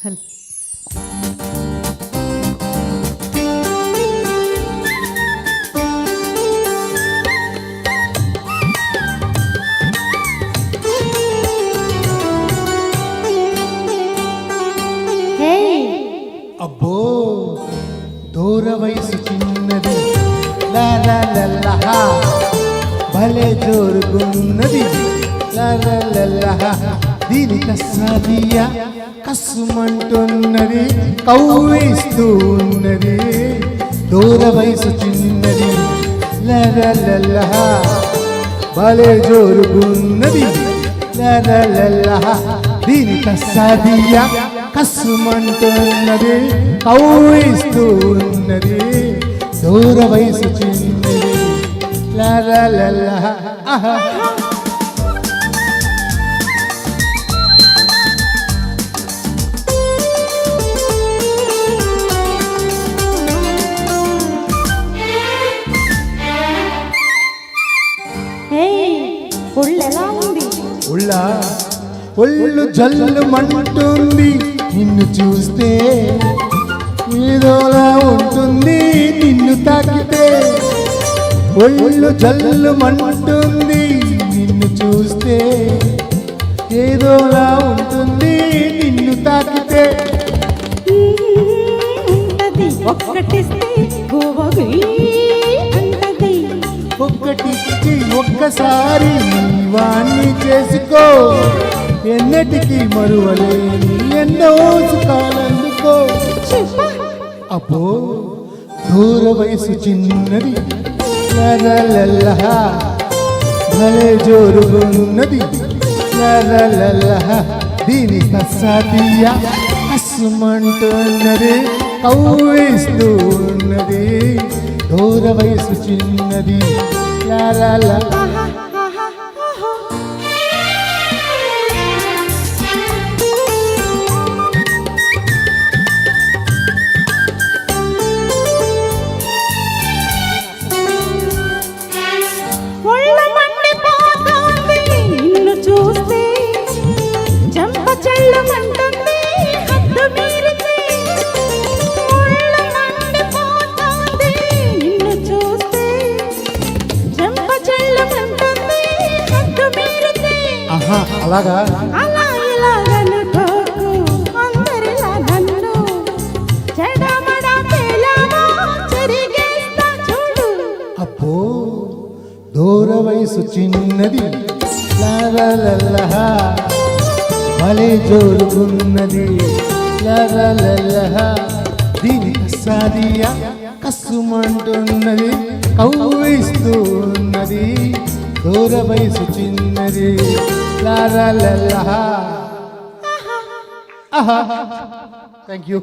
చల్ అబ్బో దూర వయసు చిన్నది భలే జోరుగున్నది దీని కస్సాదియ కస్సుమంటున్నది కవ్విస్తూ ఉన్నది దూర వయసు చిన్నది భలే జోరుగున్నది దీని కస్సాదియ కస్సుమంటున్నది కవ్విస్తూ ఉన్నది దూర వయసు చిన్నది ఒళ్ళు జల్లు మంటుంది నిన్ను చూస్తే ఏదోలా ఉంటుంది నిన్ను తాకితే ఒళ్ళు జల్లు మంటుంది నిన్ను చూస్తే ఏదోలా ఉంటుంది నిన్ను తాకితే ఒక్కటికి ఒక్కసారి వాణ్ణి చేసుకో ఎన్నటికి మరువలేని ఎన్నో సుఖాలందుకో అబ్బో దూర వయసు చిన్నది భలే జోరుగున్నది దీని కస్సాదియ కస్సుమంటున్నది కవ్విస్తూ ఉన్నది దూర వయసు చిన్నది అలాగా అబ్బో దూర వయసు చిన్నది భలే జోరుగున్నది దీని కస్సాదియ కస్సుమంటున్నది కవ్విస్తూ ఉన్నది దూర వయసు చిన్నది థ్యాంక్ యూ